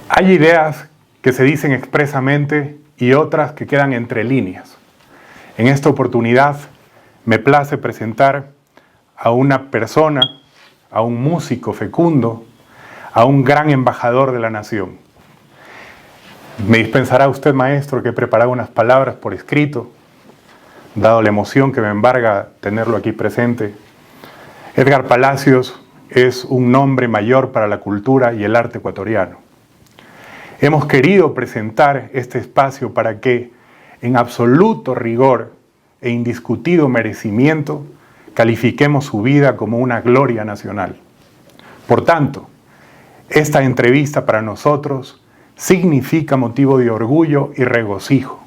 Hay ideas que se dicen expresamente y otras que quedan entre líneas. En esta oportunidad me place presentar a una persona, a un músico fecundo, a un gran embajador de la nación. Me dispensará usted, maestro, que he preparado unas palabras por escrito, dado la emoción que me embarga tenerlo aquí presente. Edgar Palacios es un nombre mayor para la cultura y el arte ecuatoriano. Hemos querido presentar este espacio para que, en absoluto rigor e indiscutido merecimiento, califiquemos su vida como una gloria nacional. Por tanto, esta entrevista para nosotros significa motivo de orgullo y regocijo,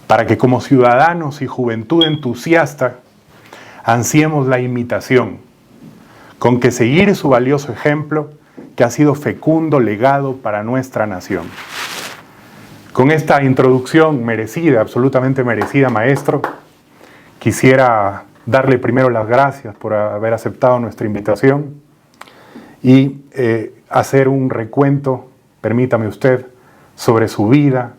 para que como ciudadanos y juventud entusiasta ansiemos la imitación, con que seguir su valioso ejemplo que ha sido fecundo legado para nuestra nación. Con esta introducción merecida, absolutamente merecida, maestro, quisiera darle primero las gracias por haber aceptado nuestra invitación y hacer un recuento, permítame usted, sobre su vida,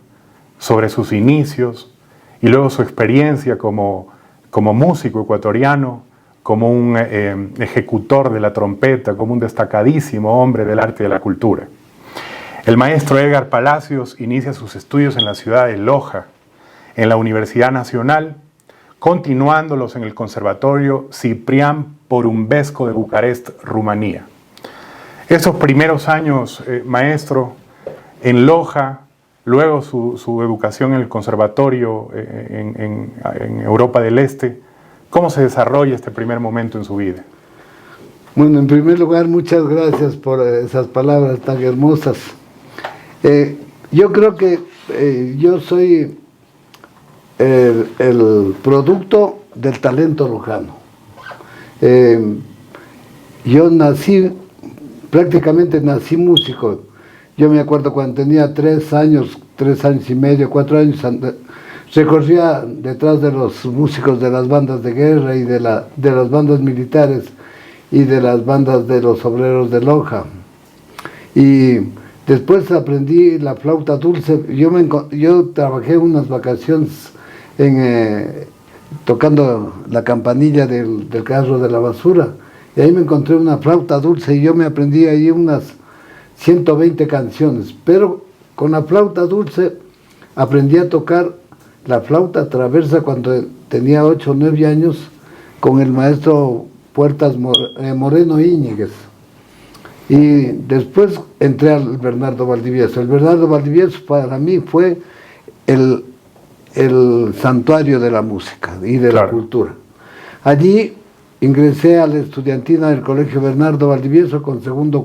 sobre sus inicios y luego su experiencia como músico ecuatoriano, como un ejecutor de la trompeta, como un destacadísimo hombre del arte y de la cultura. El maestro Edgar Palacios inicia sus estudios en la ciudad de Loja, en la Universidad Nacional, continuándolos en el Conservatorio Ciprián Porumbescu de Bucarest, Rumanía. Esos primeros años, maestro, en Loja, luego su educación en el Conservatorio en Europa del Este, ¿cómo se desarrolla este primer momento en su vida? Bueno, en primer lugar, muchas gracias por esas palabras tan hermosas. Yo creo que yo soy el producto del talento lojano. Yo prácticamente nací músico. Yo me acuerdo cuando tenía 3 años y medio, 4 años, recorría detrás de los músicos de las bandas de guerra y de las bandas militares y de las bandas de los obreros de Loja. Y después aprendí la flauta dulce. Yo trabajé unas vacaciones tocando la campanilla del carro de la basura. Y ahí me encontré una flauta dulce y yo me aprendí ahí unas 120 canciones. Pero con la flauta dulce aprendí a tocar la flauta traversa cuando tenía 8 o 9 años con el maestro Puertas Moreno Íñiguez. Y después entré al Bernardo Valdivieso. El Bernardo Valdivieso para mí fue el santuario de la música y de la cultura. Allí ingresé a la estudiantina del Colegio Bernardo Valdivieso con segundo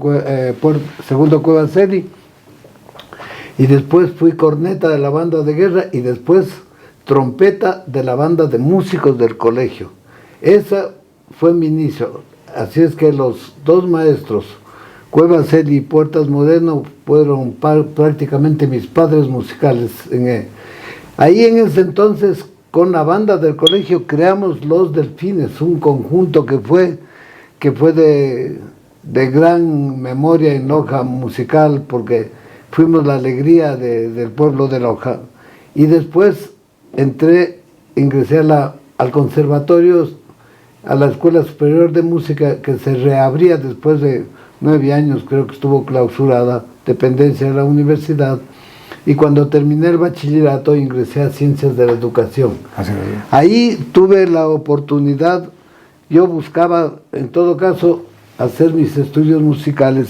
Cuevaceli, y después fui corneta de la banda de guerra y después trompeta de la banda de músicos del colegio. Esa fue mi inicio. Así es que los 2 maestros, Cuevaceli y Puertas Moreno, fueron prácticamente mis padres musicales. Ahí en ese entonces, con la banda del colegio, creamos Los Delfines, un conjunto que fue de gran memoria en Loja musical, porque fuimos la alegría del pueblo de Loja. Y después ingresé al conservatorio, a la Escuela Superior de Música, que se reabría después de 9 años, creo que estuvo clausurada, dependencia de la universidad. Y cuando terminé el bachillerato ingresé a Ciencias de la Educación. Ahí tuve la oportunidad, yo buscaba en todo caso hacer mis estudios musicales.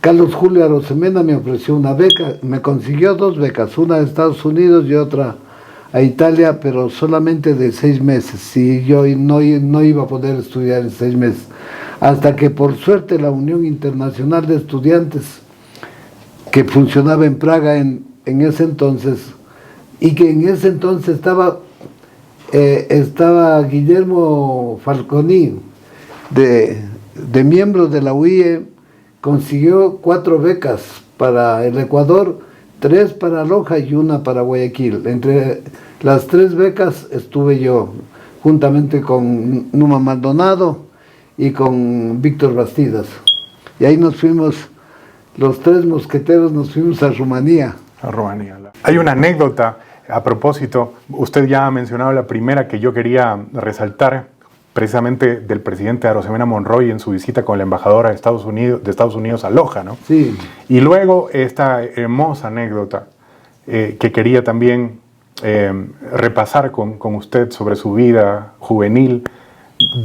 Carlos Julio Arosemena me ofreció una beca, me consiguió 2 becas, una a Estados Unidos y otra a Italia, pero solamente de 6 meses, y yo no iba a poder estudiar en 6 meses. Hasta que por suerte la Unión Internacional de Estudiantes, que funcionaba en Praga en ese entonces, y que en ese entonces estaba Guillermo Falconi, de miembro de la UIE, consiguió 4 becas para el Ecuador, 3 para Loja y 1 para Guayaquil. Entre las 3 becas estuve yo, juntamente con Numa Maldonado y con Víctor Bastidas. Y ahí nos fuimos los tres mosqueteros nos fuimos a Rumanía. A Rumanía. Hay una anécdota a propósito, usted ya ha mencionado la primera que yo quería resaltar, precisamente del presidente Arosemena Monroy en su visita con la embajadora de Estados Unidos a Loja, ¿no? Sí. Y luego esta hermosa anécdota que quería también repasar con usted sobre su vida juvenil.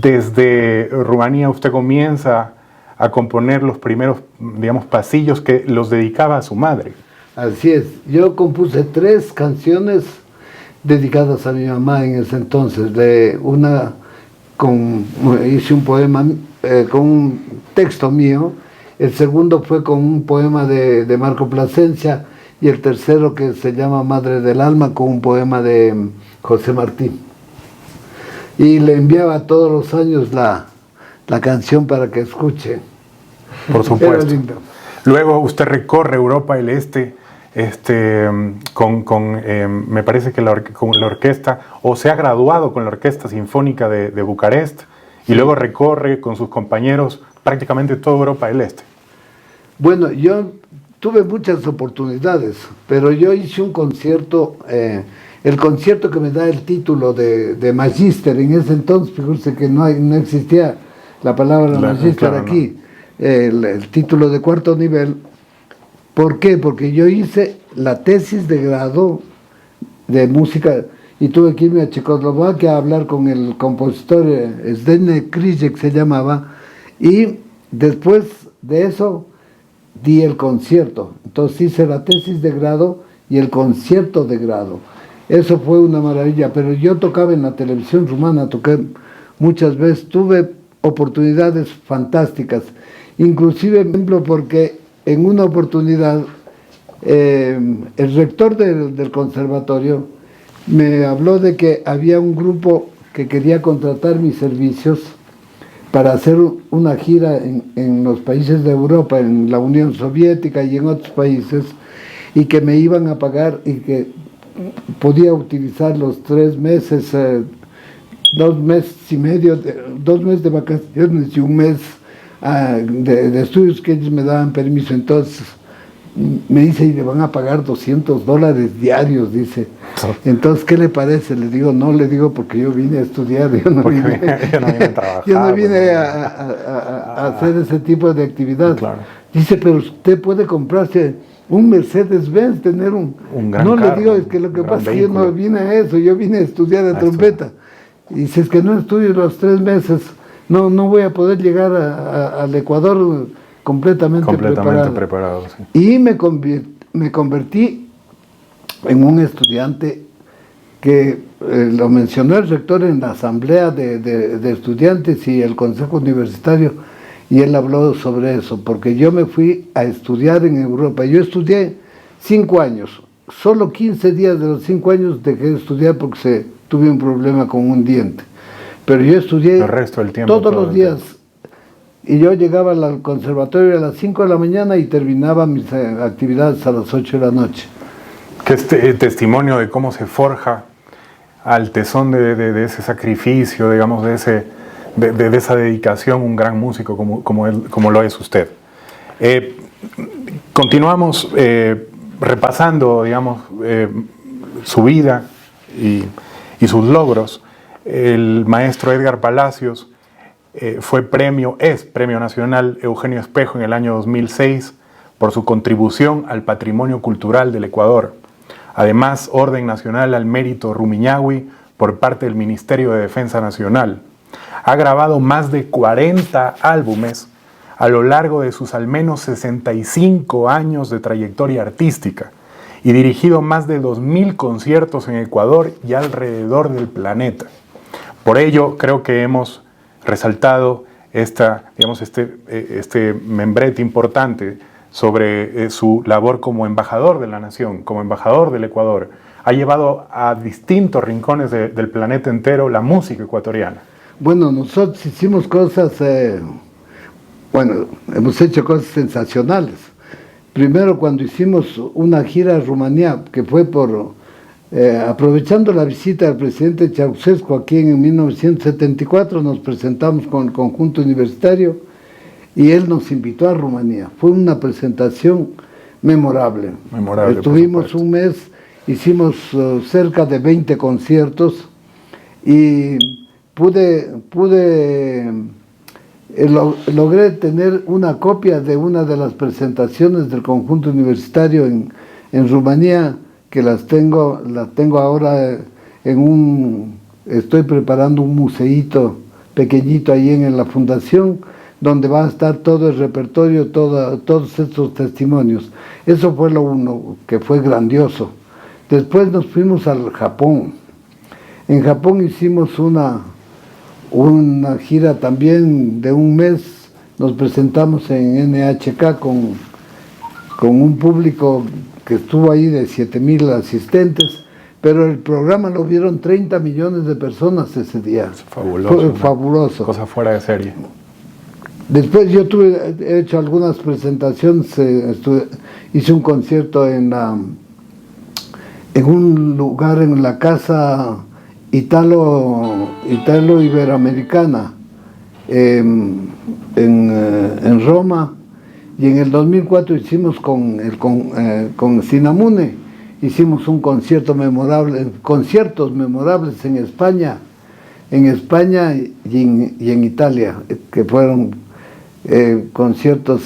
Desde Rumanía usted comienza a componer los primeros, digamos, pasillos que los dedicaba a su madre. Así es. Yo compuse 3 canciones dedicadas a mi mamá en ese entonces. Hice un poema con un texto mío. El segundo fue con un poema de Marco Plasencia. Y el tercero, que se llama Madre del Alma, con un poema de José Martí. Y le enviaba todos los años la canción para que escuche. Por supuesto. Era lindo. Luego usted recorre Europa del Este me parece que con la orquesta, o se ha graduado con la Orquesta Sinfónica de Bucarest, y luego recorre con sus compañeros prácticamente toda Europa del Este. Bueno, yo tuve muchas oportunidades, pero yo hice un concierto, el concierto que me da el título de Magíster. En ese entonces, fíjense que no existía la palabra Magíster, claro, aquí, no. El título de 4º nivel. ¿Por qué? Porque yo hice la tesis de grado de música y tuve que irme a Checoslovaquia a hablar con el compositor Zdeněk Krysiek se llamaba, y después de eso di el concierto. Entonces hice la tesis de grado y el concierto de grado. Eso fue una maravilla, pero yo tocaba en la televisión rumana, toqué muchas veces, tuve oportunidades fantásticas, inclusive, por ejemplo, porque en una oportunidad el rector del conservatorio me habló de que había un grupo que quería contratar mis servicios para hacer una gira en los países de Europa, en la Unión Soviética y en otros países, y que me iban a pagar y que podía utilizar los 3 meses, 2 meses y medio, 2 meses de vacaciones y 1 mes de estudios que ellos me daban permiso. Entonces me dice, y le van a pagar $200 diarios, dice. Entonces, ¿qué le parece? Le digo, no, le digo, porque yo vine a estudiar, yo no vine a trabajar. Yo no vine a hacer ese tipo de actividad. Claro. Dice, pero usted puede comprarse un Mercedes-Benz, tener un gran no carro, le digo, es que lo que pasa es que yo no vine a eso, yo vine a estudiar de trompeta. Y dice, es que no estudio los 3 meses, no voy a poder llegar al Ecuador completamente preparado. Sí. Y me convertí en un estudiante que lo mencionó el rector en la asamblea de estudiantes y el consejo universitario, y él habló sobre eso, porque yo me fui a estudiar en Europa. Yo estudié 5 años, solo 15 días de los 5 años dejé de estudiar porque tuve un problema con un diente. Pero yo estudié el resto del tiempo, todos los días. Y yo llegaba al conservatorio a las 5 de la mañana y terminaba mis actividades a las 8 de la noche. Que testimonio de cómo se forja al tesón de ese sacrificio, digamos, de esa dedicación, un gran músico como lo es usted. Continuamos repasando, digamos, su vida y sus logros. El maestro Edgar Palacios es Premio Nacional Eugenio Espejo en el año 2006 por su contribución al patrimonio cultural del Ecuador. Además, Orden Nacional al Mérito Rumiñahui por parte del Ministerio de Defensa Nacional. Ha grabado más de 40 álbumes a lo largo de sus al menos 65 años de trayectoria artística y dirigido más de 2.000 conciertos en Ecuador y alrededor del planeta. Por ello, creo que hemos resaltado este membrete importante sobre su labor como embajador de la nación, como embajador del Ecuador. Ha llevado a distintos rincones del planeta entero la música ecuatoriana. Bueno, nosotros hicimos cosas, hemos hecho cosas sensacionales. Primero, cuando hicimos una gira a Rumanía, que fue aprovechando la visita del presidente Ceausescu aquí en 1974, nos presentamos con el conjunto universitario y él nos invitó a Rumanía. Fue una presentación memorable. Estuvimos un mes, hicimos cerca de 20 conciertos y logré tener una copia de una de las presentaciones del conjunto universitario en Rumanía, que la tengo ahora estoy preparando un museíto pequeñito ahí en la fundación, donde va a estar todo el repertorio, todos estos testimonios. Eso fue lo uno, que fue grandioso. Después nos fuimos al Japón. En Japón hicimos una gira también de un mes. Nos presentamos en NHK con un público que estuvo ahí de 7,000 asistentes, pero el programa lo vieron 30 millones de personas ese día. Es fabuloso. Fue fabuloso. Cosa fuera de serie. Después yo he hecho algunas presentaciones, hice un concierto en un lugar, en la casa italo-iberoamericana, en Roma, y en el 2004 hicimos con Sinamune, hicimos un conciertos memorables en España y en Italia, que fueron conciertos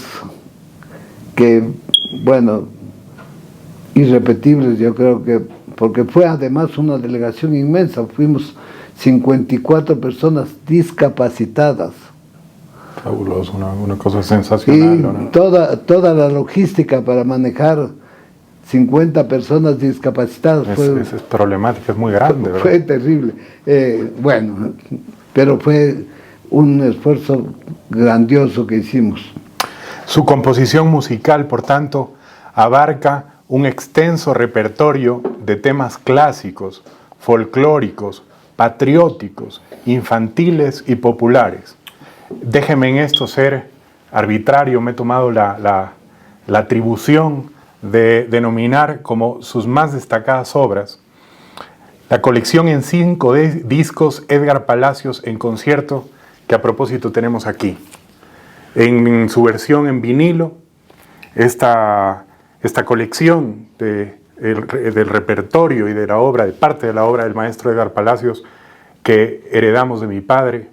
que, bueno, irrepetibles, yo creo que, porque fue además una delegación inmensa, fuimos 54 personas discapacitadas. Fabuloso, una cosa sensacional. Y ¿no? toda la logística para manejar 50 personas discapacitadas es problemática, es muy grande, ¿verdad? Fue terrible. Bueno, pero fue un esfuerzo grandioso que hicimos. Su composición musical, por tanto, abarca un extenso repertorio de temas clásicos, folclóricos, patrióticos, infantiles y populares. Déjeme en esto ser arbitrario, me he tomado la atribución de denominar como sus más destacadas obras la colección en 5 discos Edgar Palacios en concierto, que a propósito tenemos aquí. En su versión en vinilo, esta colección del repertorio y de la obra, de parte de la obra del maestro Edgar Palacios, que heredamos de mi padre,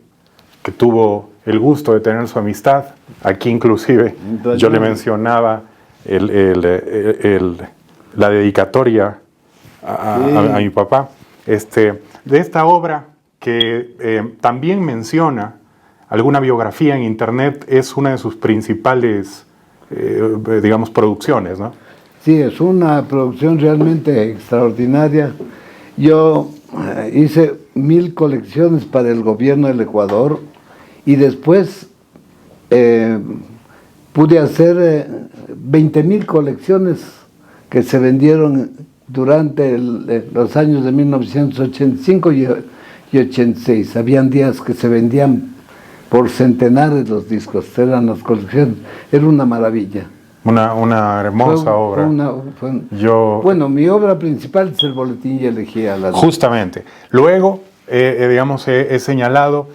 que tuvo el gusto de tener su amistad. Aquí inclusive yo le mencionaba la dedicatoria a mi papá. De esta obra que también menciona alguna biografía en internet, es una de sus principales, digamos, producciones, ¿no? Sí, es una producción realmente extraordinaria. Yo hice 1,000 colecciones para el gobierno del Ecuador y después pude hacer 20,000 colecciones que se vendieron durante los años de 1985 y 86. Habían días que se vendían por centenares los discos, eran las colecciones, era una maravilla. Una hermosa obra. Bueno, mi obra principal es el Boletín y Elegía. Justamente. Luego, digamos, he señalado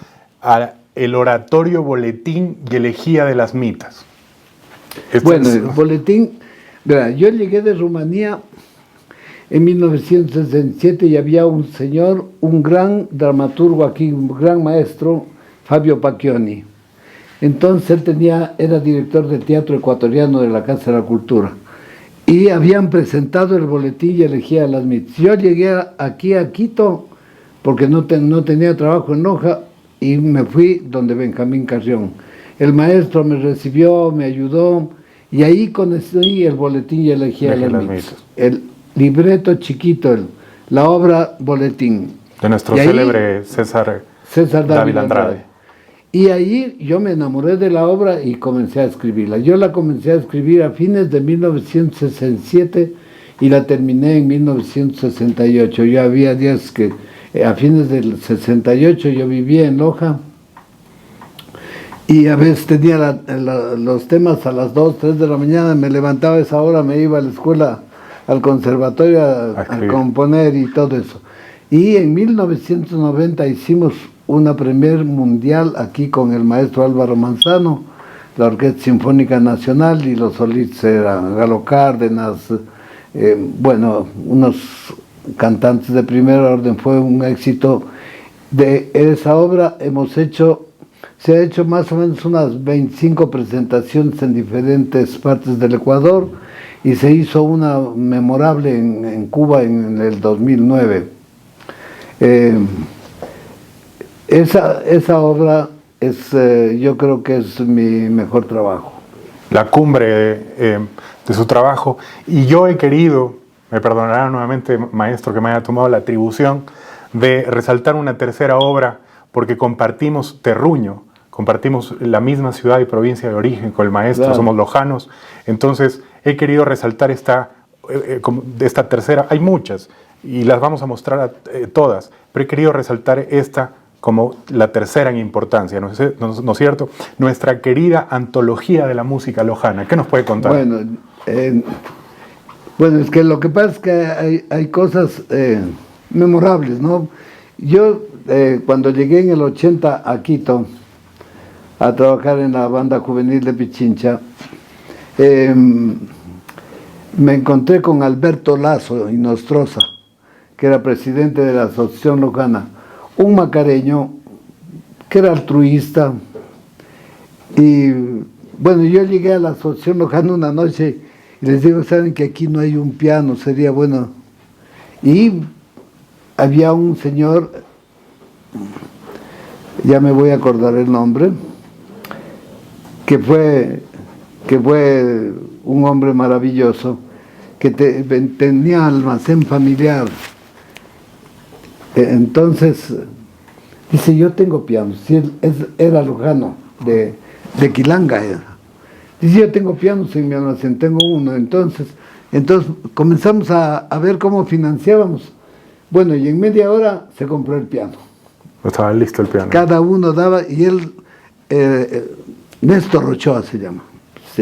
el oratorio Boletín y Elegía de las Mitas. Bueno, el Boletín, verá, yo llegué de Rumanía en 1967 y había un señor, un gran dramaturgo aquí, un gran maestro, Fabio Pacchioni. Entonces él era director del Teatro Ecuatoriano de la Casa de la Cultura. Y habían presentado el Boletín y Elegía de las Mitas. Yo llegué aquí a Quito porque no tenía trabajo en Loja y me fui donde Benjamín Carrión. El maestro me recibió, me ayudó y ahí conocí el Boletín y Elegía de las Mitas. El libreto chiquito, la obra Boletín. De nuestro célebre César Dávila Andrade. Y ahí yo me enamoré de la obra y comencé a escribirla. Yo la comencé a escribir a fines de 1967 y la terminé en 1968. Yo había días que a fines del 68 yo vivía en Loja y a veces tenía los temas a las 2, 3 de la mañana, me levantaba a esa hora, me iba a la escuela, al conservatorio a componer y todo eso. Y en 1990 hicimos una premier mundial aquí con el maestro Álvaro Manzano, la Orquesta Sinfónica Nacional, y los solistas eran Galo Cárdenas, bueno, unos cantantes de primer orden. Fue un éxito. De esa obra se ha hecho más o menos unas 25 presentaciones en diferentes partes del Ecuador, y se hizo una memorable en Cuba en el 2009. Esa obra yo creo que es mi mejor trabajo. La cumbre de su trabajo. Y yo he querido, me perdonará nuevamente, maestro, que me haya tomado la atribución de resaltar una tercera obra, porque compartimos terruño, compartimos la misma ciudad y provincia de origen con el maestro, claro. Somos lojanos. Entonces he querido resaltar esta tercera. Hay muchas y las vamos a mostrar todas, pero he querido resaltar esta como la tercera en importancia, ¿no es cierto? Nuestra querida antología de la música lojana. ¿Qué nos puede contar? Bueno, es que lo que pasa es que hay cosas memorables, ¿no? Yo, cuando llegué en el 80 a Quito a trabajar en la banda juvenil de Pichincha, me encontré con Alberto Lazo y Nostroza, que era presidente de la Asociación Lojana, un macareño que era altruista. Y bueno, yo llegué a la Asociación Lojana una noche y les digo, saben que aquí no hay un piano, sería bueno. Y había un señor, ya me voy a acordar el nombre, que fue un hombre maravilloso, que tenía almacén familiar. Entonces, dice, yo tengo piano. Si él era lojano, de Quilanga era. Dice, yo tengo pianos en mi almacén, tengo uno. Entonces comenzamos a ver cómo financiábamos. Bueno, y en media hora se compró el piano. Estaba listo el piano. Cada uno daba, y él, Néstor Ochoa se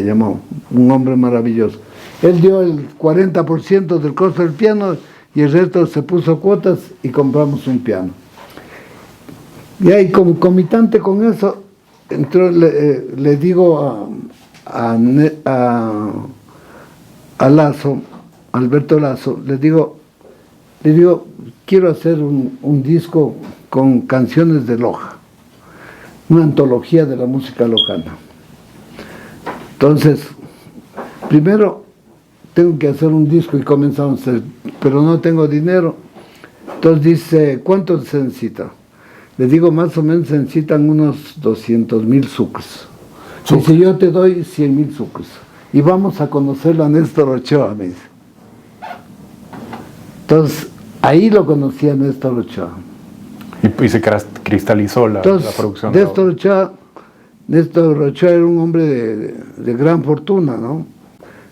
llamó, un hombre maravilloso. Él dio el 40% del costo del piano, y el resto se puso cuotas y compramos un piano. Y ahí, concomitante con eso, le digo a Lazo, Alberto Lazo, le digo, quiero hacer un disco con canciones de Loja, una antología de la música lojana. Entonces, primero tengo que hacer un disco, y comenzamos, pero no tengo dinero. Entonces dice, ¿cuánto se necesita? Le digo, más o menos se necesitan unos 200,000 sucres. Dice, yo te doy 100,000 sucres. Y vamos a conocerlo a Néstor Ochoa, me dice. Entonces, ahí lo conocí a Néstor Ochoa. Y se cristalizó la producción. Néstor Ochoa era un hombre de gran fortuna, ¿no?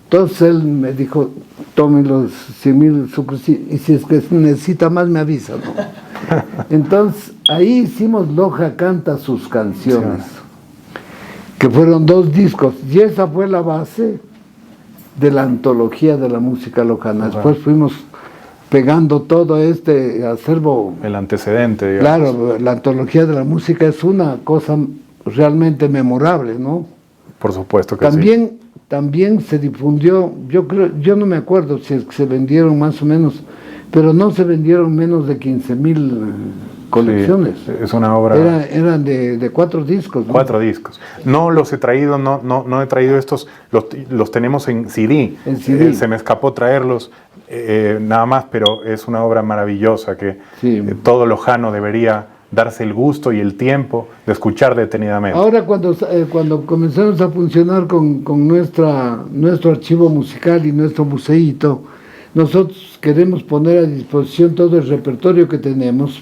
Entonces él me dijo, tome los 100,000 sucres, y si es que necesita más me avisa, ¿no? Entonces ahí hicimos Loja Canta Sus Canciones, que fueron 2 discos, y esa fue la base de la antología de la música lojana. Después fuimos pegando todo este acervo. El antecedente, digamos. Claro, la antología de la música es una cosa realmente memorable, ¿no? Por supuesto que También se difundió, yo no me acuerdo si se vendieron más o menos, pero no se vendieron menos de 15,000 colecciones. Sí, es una obra. Eran de 4 discos, ¿no? 4 discos. No los he traído, no he traído estos, los tenemos en CD. En CD. Se me escapó traerlos, nada más, pero es una obra maravillosa que todo lojano debería darse el gusto y el tiempo de escuchar detenidamente. Ahora cuando comenzamos a funcionar con nuestro archivo musical y nuestro museíto, nosotros queremos poner a disposición todo el repertorio que tenemos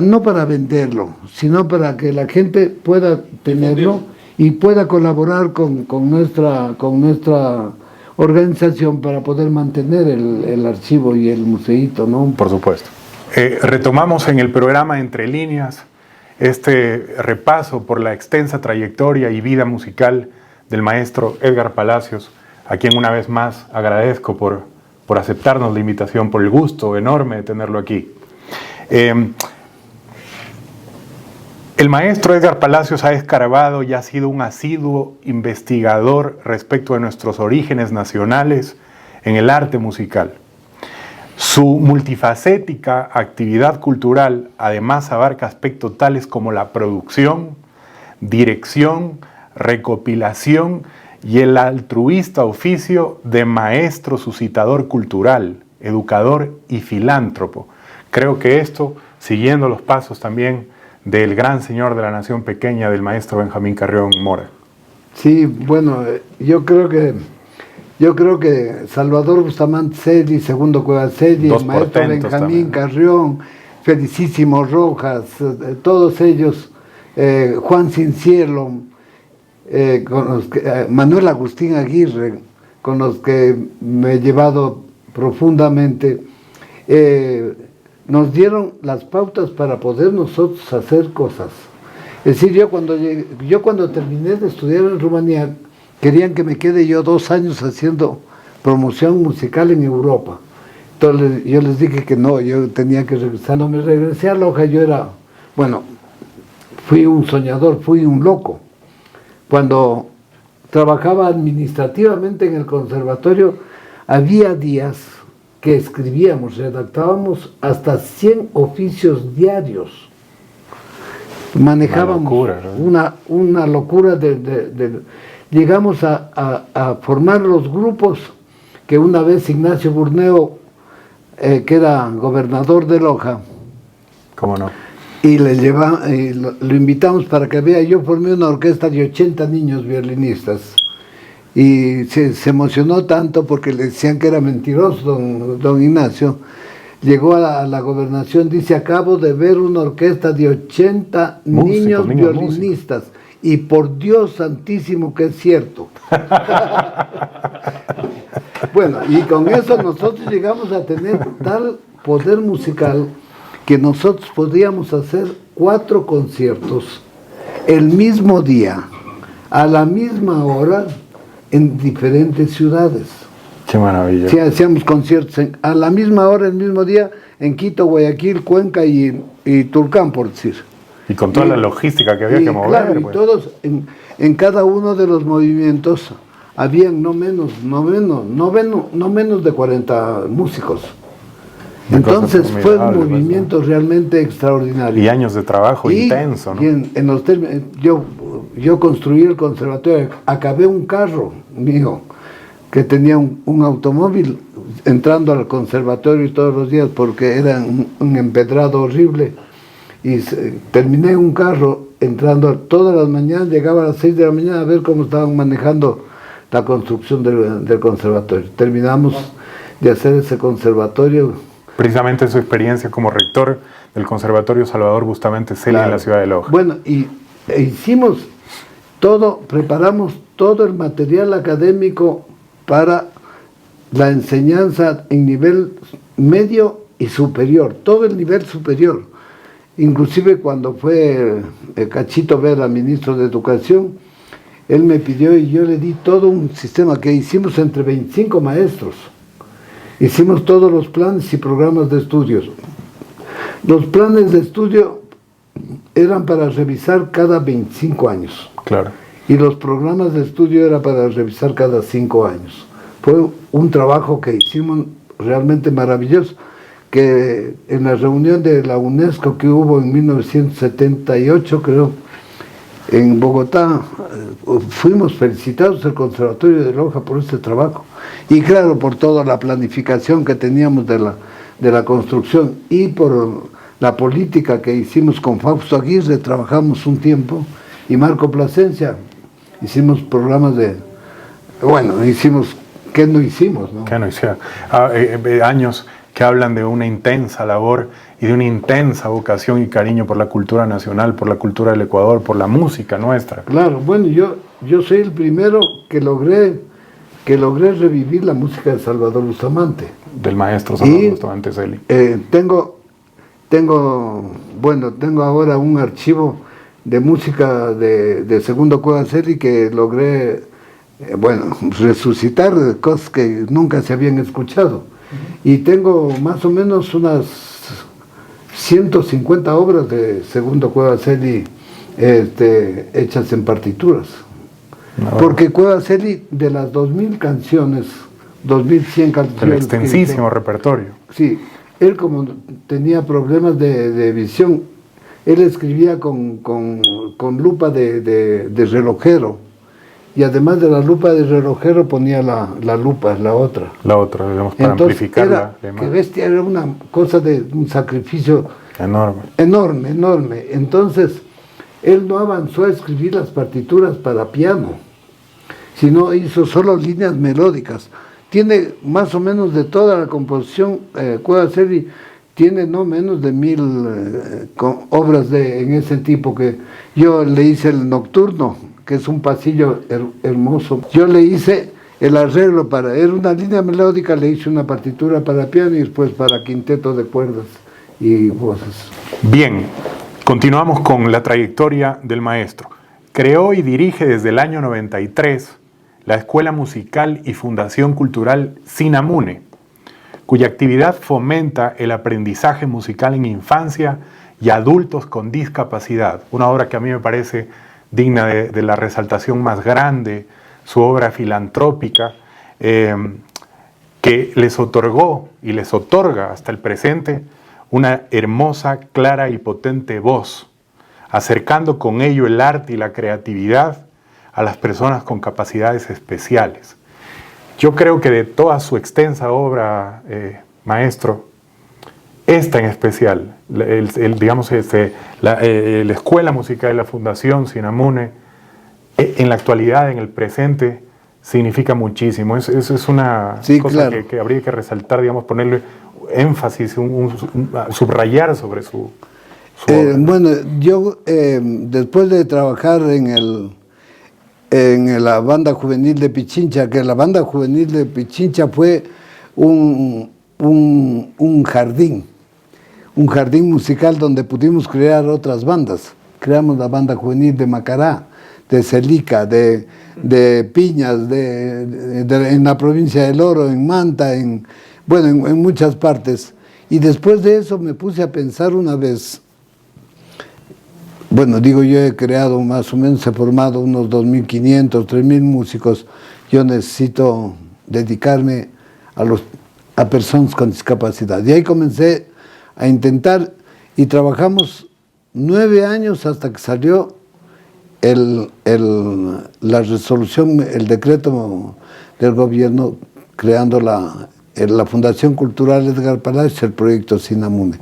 no para venderlo, sino para que la gente pueda tenerlo y pueda colaborar con nuestra organización para poder mantener el archivo y el museíto, ¿no? Por supuesto. Retomamos en el programa Entre Líneas este repaso por la extensa trayectoria y vida musical del maestro Edgar Palacios, a quien una vez más agradezco por aceptarnos la invitación, por el gusto enorme de tenerlo aquí. El maestro Edgar Palacios ha escarbado y ha sido un asiduo investigador respecto de nuestros orígenes nacionales en el arte musical. Su multifacética actividad cultural además abarca aspectos tales como la producción, dirección, recopilación y el altruista oficio de maestro suscitador cultural, educador y filántropo. Creo que esto, siguiendo los pasos también del gran señor de la nación pequeña, del maestro Benjamín Carrión Mora. Sí, bueno, yo creo que Salvador Bustamante Celi, Segundo Cuevas Celi, el maestro Benjamín Carrión, Felicísimo Rojas, todos ellos, Juan Cincielo, Manuel Agustín Aguirre, con los que me he llevado profundamente, nos dieron las pautas para poder nosotros hacer cosas. Es decir, yo cuando terminé de estudiar en Rumanía, querían que me quede yo 2 años haciendo promoción musical en Europa. Entonces yo les dije que no, yo tenía que regresar. Cuando me regresé a Loja, fui un soñador, fui un loco. Cuando trabajaba administrativamente en el conservatorio, había días que escribíamos, redactábamos hasta 100 oficios diarios. Manejábamos una locura. Llegamos a formar los grupos que una vez Ignacio Burneo, que era gobernador de Loja, ¿cómo no? Y lo invitamos para que vea. Yo formé una orquesta de 80 niños violinistas. Y se emocionó tanto porque le decían que era mentiroso don Ignacio. Llegó a la gobernación, dice: acabo de ver una orquesta de 80 niños violinistas. Y por Dios santísimo que es cierto. Bueno, y con eso nosotros llegamos a tener tal poder musical que nosotros podíamos hacer 4 conciertos el mismo día, a la misma hora, en diferentes ciudades. ¡Qué maravilla! Sí, hacíamos conciertos a la misma hora, el mismo día, en Quito, Guayaquil, Cuenca y Tulcán, por decir. Y con toda la logística que había que mover. Claro, pues. Y todos, en cada uno de los movimientos, habían no menos de 40 músicos. Entonces fue un movimiento realmente extraordinario. Y años de trabajo intenso, ¿no? Y en los términos, yo construí el conservatorio, acabé un carro mío que tenía un automóvil entrando al conservatorio todos los días porque era un empedrado horrible. Y terminé un carro entrando todas las mañanas, llegaba a las 6 de la mañana a ver cómo estaban manejando la construcción del conservatorio. Terminamos de hacer ese conservatorio. Precisamente su experiencia como rector del Conservatorio Salvador Bustamante Celi, claro, en la ciudad de Loja. Bueno, hicimos todo, preparamos todo el material académico para la enseñanza en nivel medio y superior, todo el nivel superior. Inclusive cuando fue Cachito Vera, ministro de Educación, él me pidió y yo le di todo un sistema que hicimos entre 25 maestros. Hicimos todos los planes y programas de estudios. Los planes de estudio eran para revisar cada 25 años. Claro. Y los programas de estudio eran para revisar cada 5 años. Fue un trabajo que hicimos realmente maravilloso, que en la reunión de la UNESCO que hubo en 1978, creo, en Bogotá, fuimos felicitados el Conservatorio de Loja por este trabajo. Y claro, por toda la planificación que teníamos de la construcción y por la política que hicimos con Fausto Aguirre, trabajamos un tiempo, y Marco Plasencia, hicimos programas hicimos, ¿qué no hicimos? ¿No? ¿Qué no hicimos? Años que hablan de una intensa labor y de una intensa vocación y cariño por la cultura nacional, por la cultura del Ecuador, por la música nuestra. Claro, bueno, yo soy el primero que logré revivir la música de Salvador Bustamante. Del maestro Salvador Bustamante Celi. Tengo ahora un archivo de música de Segundo Cuevas Celi que logré, resucitar cosas que nunca se habían escuchado. Y tengo más o menos unas 150 obras de Segundo Cuevas Celi hechas en partituras. No. Porque Cueva Celi, de las 2000 canciones, 2100 canciones... El extensísimo repertorio. Sí, él como tenía problemas de visión, él escribía con lupa de relojero. Y además de la lupa de relojero ponía la lupa, la otra. La otra, digamos, para Entonces, amplificarla. Que bestia, era una cosa de un sacrificio Enorme. enorme, enorme. Entonces, él no avanzó a escribir las partituras para piano, sino hizo solo líneas melódicas. Tiene más o menos de toda la composición, Cueva Celi tiene no menos de 1000 obras en ese tipo, que yo le hice el Nocturno, que es un pasillo hermoso. Yo le hice el arreglo era una línea melódica, le hice una partitura para piano y después para quinteto de cuerdas y voces. Bien, continuamos con la trayectoria del maestro. Creó y dirige desde el año 93 la Escuela Musical y Fundación Cultural Sinamune, cuya actividad fomenta el aprendizaje musical en infancia y adultos con discapacidad. Una obra que a mí me parece digna de la resaltación más grande, su obra filantrópica, que les otorgó y les otorga hasta el presente una hermosa, clara y potente voz, acercando con ello el arte y la creatividad a las personas con capacidades especiales. Yo creo que de toda su extensa obra, maestro, esta en especial, la Escuela Musical de la Fundación Sinamune, en la actualidad, en el presente, significa muchísimo. Eso es una cosa claro, que habría que resaltar, digamos, ponerle énfasis, subrayar sobre su obra. Bueno, yo después de trabajar en la banda juvenil de Pichincha, que la banda juvenil de Pichincha fue un jardín musical donde pudimos crear otras bandas. Creamos la banda juvenil de Macará, de Celica, de Piñas, en la provincia del Oro, en Manta, en muchas partes. Y después de eso me puse a pensar una vez, yo he creado más o menos, he formado unos 2.500, 3.000 músicos. Yo necesito dedicarme a personas con discapacidad. Y ahí comencé a intentar y trabajamos 9 años hasta que salió la resolución, el decreto del gobierno creando la Fundación Cultural Edgar Palacios, el proyecto Sinamune.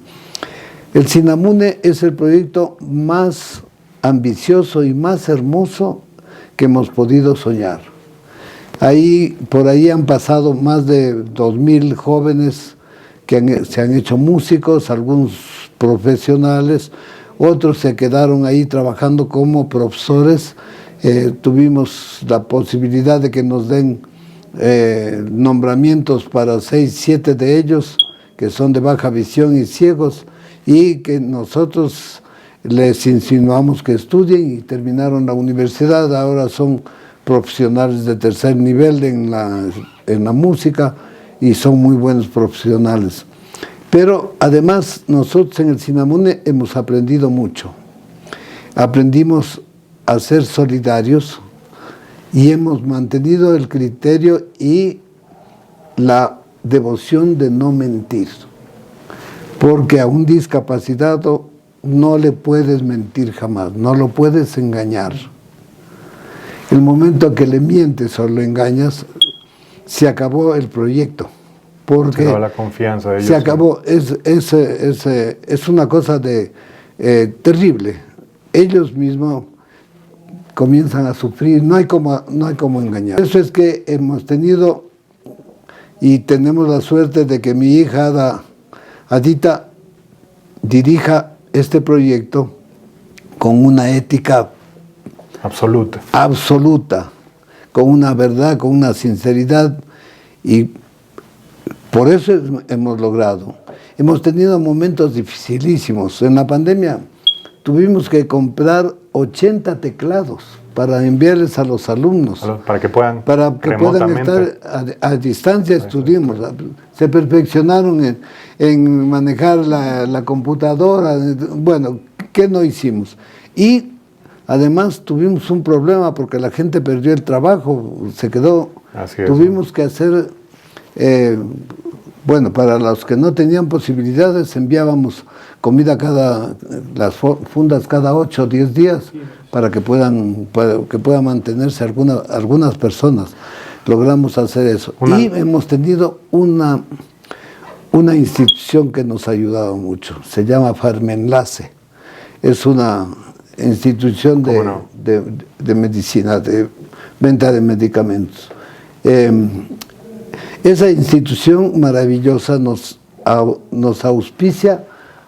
El Sinamune es el proyecto más ambicioso y más hermoso que hemos podido soñar. Por ahí han pasado más de 2.000 jóvenes que se han hecho músicos, algunos profesionales, otros se quedaron ahí trabajando como profesores. Tuvimos la posibilidad de que nos den nombramientos para 6, 7 de ellos, que son de baja visión y ciegos, y que nosotros les insinuamos que estudien y terminaron la universidad. Ahora son profesionales de tercer nivel en la música y son muy buenos profesionales. Pero además nosotros en el Sinamune hemos aprendido mucho. Aprendimos a ser solidarios y hemos mantenido el criterio y la devoción de no mentir. Porque a un discapacitado no le puedes mentir jamás, no lo puedes engañar. El momento que le mientes o lo engañas, se acabó el proyecto. Porque la confianza de ellos, se acabó, es una cosa terrible. Ellos mismos comienzan a sufrir, no hay como engañar. Eso es que hemos tenido y tenemos la suerte de que mi hija Adita dirija este proyecto con una ética absoluta, con una verdad, con una sinceridad, y por eso hemos logrado. Hemos tenido momentos dificilísimos. En la pandemia tuvimos que comprar 80 teclados para enviarles a los alumnos. Para que puedan estar a distancia, estudiemos. Se perfeccionaron en manejar la computadora. Bueno, ¿qué no hicimos? Y Además tuvimos un problema porque la gente perdió el trabajo, se quedó. Así es. Tuvimos que hacer, bueno, para los que no tenían posibilidades enviábamos comida las fundas cada 8 o 10 días para que puedan mantenerse algunas personas. Logramos hacer eso. Y hemos tenido una institución que nos ha ayudado mucho, se llama Farmenlace. Es una institución de medicina, de venta de medicamentos. Esa institución maravillosa nos auspicia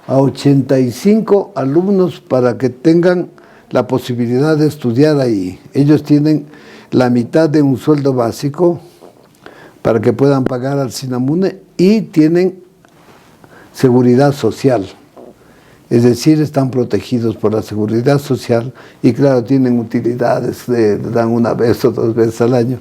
a 85 alumnos para que tengan la posibilidad de estudiar ahí. Ellos tienen la mitad de un sueldo básico para que puedan pagar al SINAMUNE y tienen seguridad social. Es decir, están protegidos por la seguridad social y claro, tienen utilidades, dan una vez o 2 veces al año.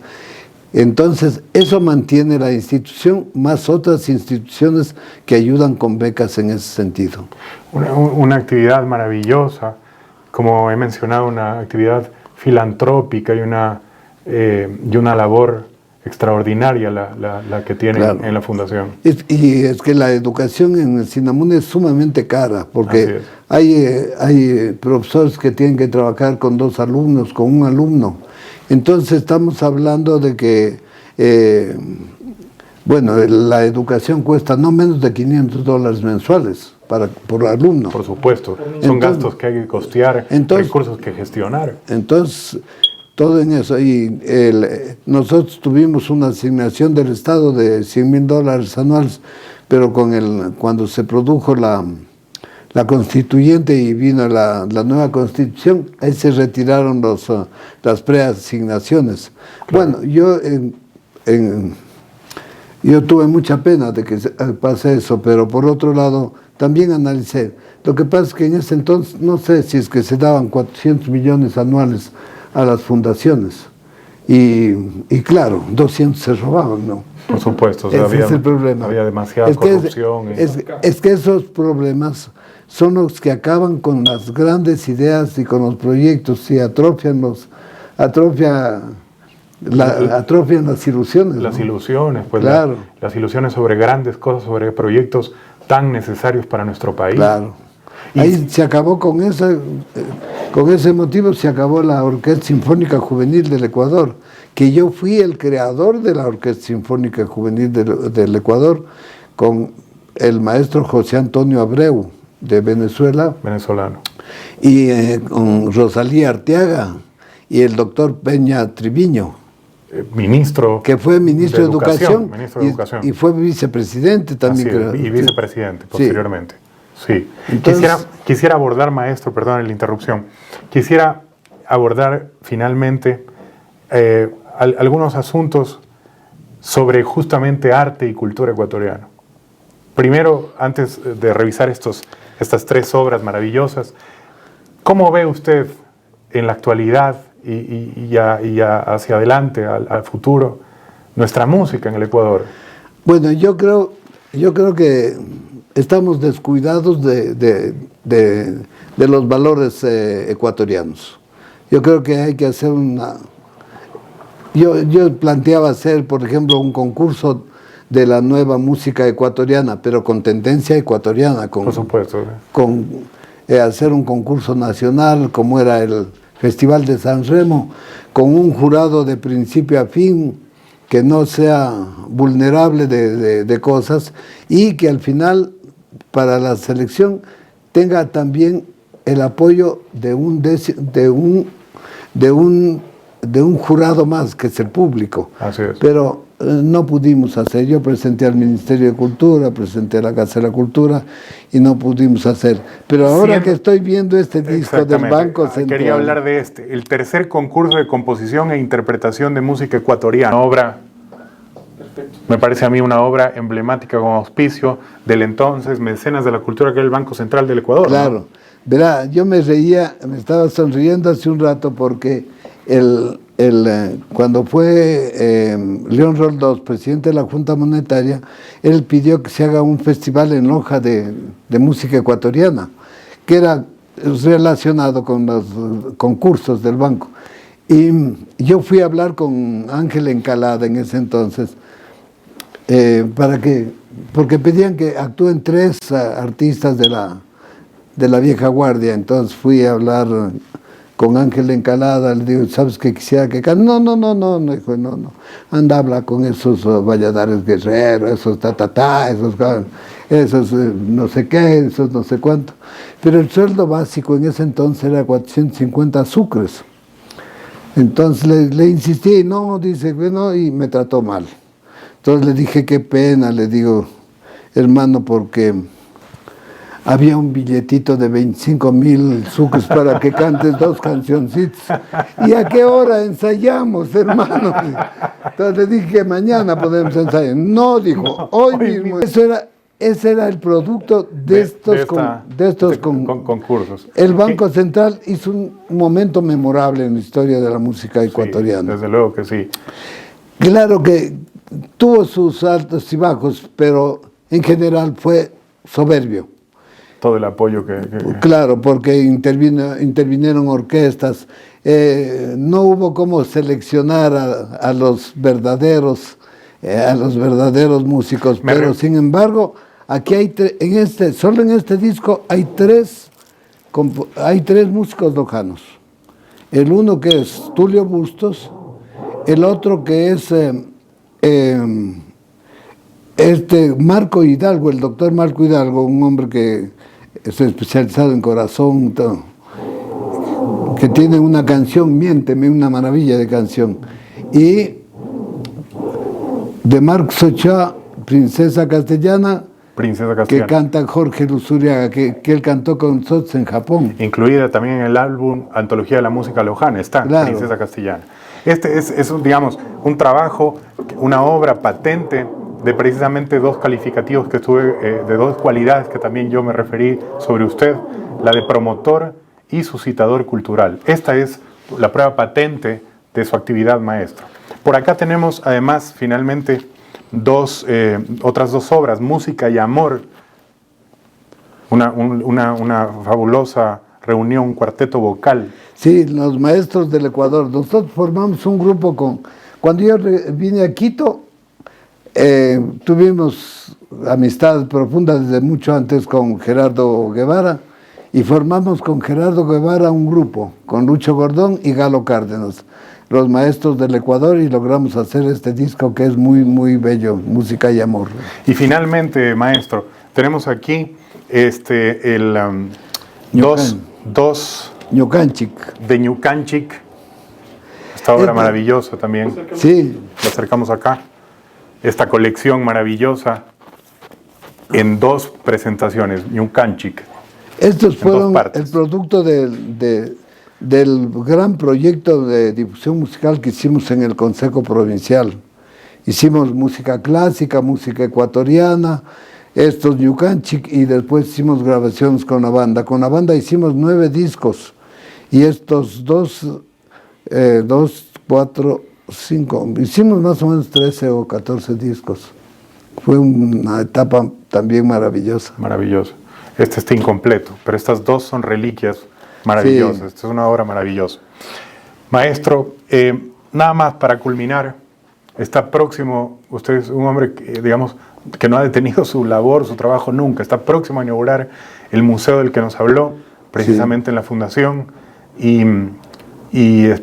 Entonces, eso mantiene la institución, más otras instituciones que ayudan con becas en ese sentido. Una actividad maravillosa, como he mencionado, una actividad filantrópica y una labor extraordinaria la que tienen, claro, en la fundación. Y es que la educación en el SINAMUNE es sumamente cara, porque hay profesores que tienen que trabajar con 2 alumnos, con 1 alumno. Entonces estamos hablando de que, bueno, la educación cuesta no menos de $500 mensuales por alumno. Por supuesto, son gastos que hay que costear, recursos que gestionar. Entonces, todo en eso. Y nosotros tuvimos una asignación del Estado de $100,000 anuales, pero cuando se produjo la constituyente y vino la nueva constitución, ahí se retiraron las preasignaciones. Claro. Bueno, yo tuve mucha pena de que pase eso, pero por otro lado también analicé. Lo que pasa es que en ese entonces, no sé si es que se daban 400 millones anuales a las fundaciones. Y claro, 200 se robaban, ¿no? Por supuesto, ese es el problema. Había demasiada corrupción. Es que esos problemas son los que acaban con las grandes ideas y con los proyectos y atrofian las ilusiones. Las ilusiones, pues claro. Las ilusiones sobre grandes cosas, sobre proyectos tan necesarios para nuestro país. Claro. Ahí se acabó con ese motivo, se acabó la Orquesta Sinfónica Juvenil del Ecuador, que yo fui el creador de la Orquesta Sinfónica Juvenil del Ecuador con el maestro José Antonio Abreu de Venezuela. Venezolano. Y con Rosalía Arteaga y el doctor Peña Triviño. Ministro. Que fue ministro de Educación. Ministro de Educación. Y fue vicepresidente también. Y vicepresidente posteriormente. Sí. Entonces, quisiera abordar, maestro, perdón la interrupción, quisiera abordar finalmente algunos asuntos sobre justamente arte y cultura ecuatoriana. Primero, antes de revisar estas 3 obras maravillosas, ¿cómo ve usted en la actualidad y ya hacia adelante, al futuro, nuestra música en el Ecuador? Bueno, yo creo que estamos descuidados de los valores ecuatorianos. Yo creo que hay que hacer Yo planteaba hacer, por ejemplo, un concurso de la nueva música ecuatoriana, pero con tendencia ecuatoriana. Por supuesto. Hacer un concurso nacional, como era el Festival de San Remo, con un jurado de principio a fin, que no sea vulnerable de cosas y que al final, para la selección, tenga también el apoyo de un jurado más, que es el público. Así es. Pero no pudimos hacer. Yo presenté al Ministerio de Cultura, presenté a la Casa de la Cultura y no pudimos hacer. Pero ahora que estoy viendo este disco del Banco Central... Quería hablar de el tercer concurso de composición e interpretación de música ecuatoriana. Obra, me parece a mí una obra emblemática con auspicio del entonces mecenas de la cultura, que era el Banco Central del Ecuador. Claro. ¿No? Verá, yo me estaba sonriendo hace un rato porque cuando fue León Roldós, presidente de la Junta Monetaria, él pidió que se haga un festival en Loja de música ecuatoriana, que era relacionado con los concursos del banco. Y yo fui a hablar con Ángel Encalada en ese entonces, porque pedían que actúen 3 artistas de la vieja guardia. Entonces fui a hablar con Ángel Encalada, le digo, ¿sabes qué quisiera que cante? No, dijo, no, anda, habla con esos Valladares Guerrero, esos esos no sé qué, esos no sé cuánto. Pero el sueldo básico en ese entonces era 450 sucres. Entonces le insistí, no, dice, bueno, y me trató mal. Entonces le dije, qué pena, le digo, hermano, porque había un billetito de 25.000 sucres para que cantes 2 cancioncitas. ¿Y a qué hora ensayamos, hermano? Entonces le dije que mañana podemos ensayar. No, dijo, hoy mismo. Ese era el producto de estos concursos. El Banco Central hizo un momento memorable en la historia de la música ecuatoriana. Sí, desde luego que sí. Claro que tuvo sus altos y bajos, pero en general fue soberbio. Todo el apoyo que... Claro, porque intervinieron orquestas, no hubo cómo seleccionar a los verdaderos músicos, pero sin embargo, aquí hay solo en este disco hay tres músicos lojanos. El uno que es Tulio Bustos, el otro que es Marco Hidalgo, el doctor Marco Hidalgo, un hombre que es especializado en corazón, todo, que tiene una canción, Miénteme, una maravilla de canción. Y de Marx Ochoa, Princesa Castellana, que canta Jorge Luzuriaga, que él cantó con nosotros en Japón. Incluida también en el álbum Antología de la Música Lojana, está, claro. Princesa Castellana. Este es digamos, un trabajo, una obra patente de precisamente 2 calificativos que estuve, de 2 cualidades que también yo me referí sobre usted, la de promotor y suscitador cultural. Esta es la prueba patente de su actividad, maestro. Por acá tenemos además finalmente otras 2 obras, Música y Amor, una fabulosa reunión, un cuarteto vocal. Sí, los maestros del Ecuador. Nosotros formamos un grupo cuando yo vine a Quito, tuvimos amistad profunda desde mucho antes con Gerardo Guevara y formamos con Gerardo Guevara un grupo, con Lucho Gordón y Galo Cárdenas, los maestros del Ecuador, y logramos hacer este disco que es muy, muy bello, Música y Amor. Y finalmente, maestro, tenemos aquí dos Ñucanchic. De Ñucanchic, esta obra maravillosa también. Sí. La acercamos acá. Esta colección maravillosa en 2 presentaciones, Ñucanchic. Estos fueron el producto del gran proyecto de difusión musical que hicimos en el Consejo Provincial. Hicimos música clásica, música ecuatoriana, estos Ñucanchic, y después hicimos grabaciones con la banda. Con la banda hicimos 9 discos, y estos 2, 4, 5, hicimos más o menos 13 o 14 discos. Fue una etapa también maravillosa. Maravilloso. Este está incompleto, pero estas 2 son reliquias maravillosas. Sí. Esta es una obra maravillosa. Maestro, nada más para culminar, está próximo, usted es un hombre que, digamos, que no ha detenido su labor, su trabajo nunca, está próximo a inaugurar el museo del que nos habló, precisamente en la Fundación, y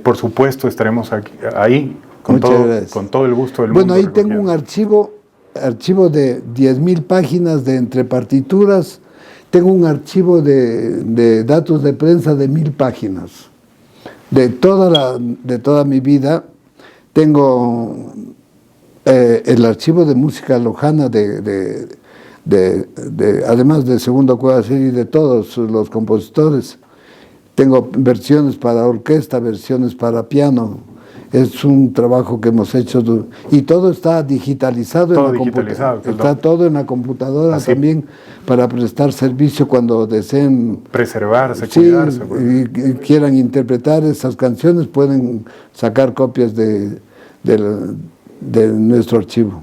por supuesto estaremos ahí con todo el gusto del mundo. Bueno, ahí tengo un archivo de 10.000 páginas de entre partituras, tengo un archivo de datos de prensa de 1.000 páginas, de toda mi vida. Tengo el archivo de música lojana además de Segundo Cueva y de todos los compositores. Tengo versiones para orquesta, versiones para piano. Es un trabajo que hemos hecho y todo está digitalizado en la computadora. Está todo en la computadora también, para prestar servicio cuando deseen preservarse, cuidarse. Y quieran interpretar esas canciones, pueden sacar copias de nuestro archivo.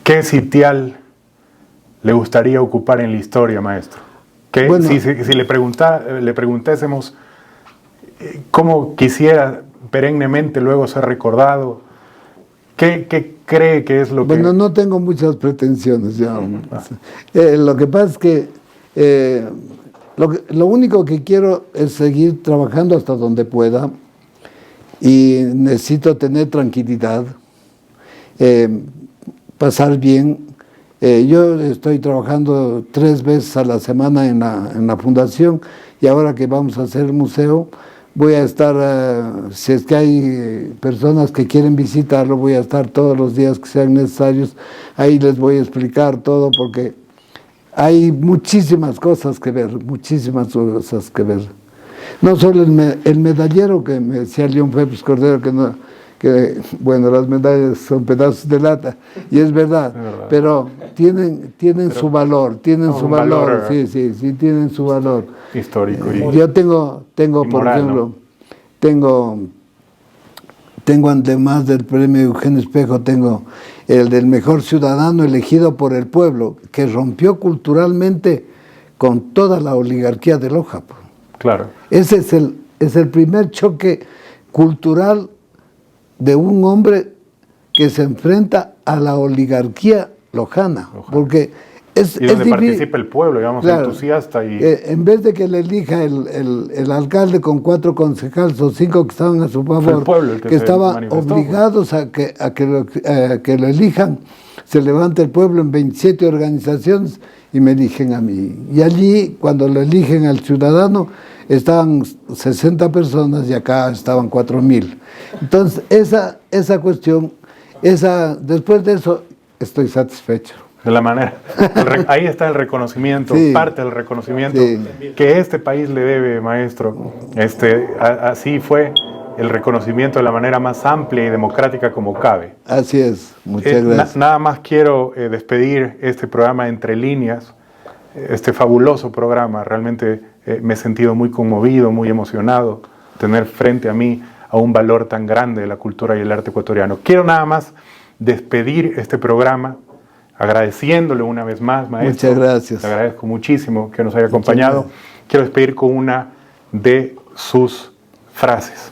¿Qué sitial le gustaría ocupar en la historia, maestro? Que Bueno. si le preguntásemos cómo quisiera perennemente luego ser recordado, ¿qué cree que es lo que...? Bueno, no tengo muchas pretensiones. Lo que pasa es que lo único que quiero es seguir trabajando hasta donde pueda y necesito tener tranquilidad, pasar bien. Yo estoy trabajando 3 veces a la semana en la fundación y ahora que vamos a hacer el museo voy a estar, si es que hay personas que quieren visitarlo, voy a estar todos los días que sean necesarios. Ahí les voy a explicar todo porque hay muchísimas cosas que ver, muchísimas cosas que ver. No solo el medallero que me decía León Febres Cordero, bueno, las medallas son pedazos de lata, y es verdad, pero tienen su valor, tienen su valor, sí, tienen su valor. Histórico. Yo tengo por moral, ejemplo, ¿no? tengo además del premio Eugenio Espejo, tengo el del mejor ciudadano elegido por el pueblo, que rompió culturalmente con toda la oligarquía de Loja. Claro. Ese es el primer choque cultural de un hombre que se enfrenta a la oligarquía lojana, porque es donde difícil, participa el pueblo, digamos, claro, entusiasta. En vez de que le elija el alcalde con 4 concejales o 5 que estaban a su favor, que estaban obligados a que lo elijan, se levanta el pueblo en 27 organizaciones y me eligen a mí. Y allí, cuando lo eligen al ciudadano, estaban 60 personas y acá estaban 4.000. Entonces, esa cuestión, después de eso, estoy satisfecho. De la manera. Ahí está el reconocimiento, sí, parte del reconocimiento, sí, que este país le debe, maestro. Así fue el reconocimiento de la manera más amplia y democrática como cabe. Así es, muchas gracias. Nada más quiero despedir este programa Entre Líneas, este fabuloso programa. Realmente me he sentido muy conmovido, muy emocionado, tener frente a mí a un valor tan grande de la cultura y el arte ecuatoriano. Quiero nada más despedir este programa agradeciéndole una vez más, maestro. Muchas gracias. Le agradezco muchísimo que nos haya acompañado. Quiero despedir con una de sus frases.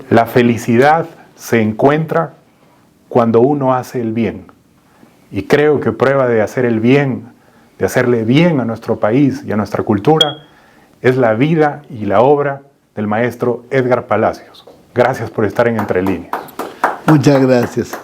La felicidad se encuentra cuando uno hace el bien. Y creo que prueba de hacer el bien, de hacerle bien a nuestro país y a nuestra cultura, es la vida y la obra del maestro Edgar Palacios. Gracias por estar en Entre Líneas. Muchas gracias.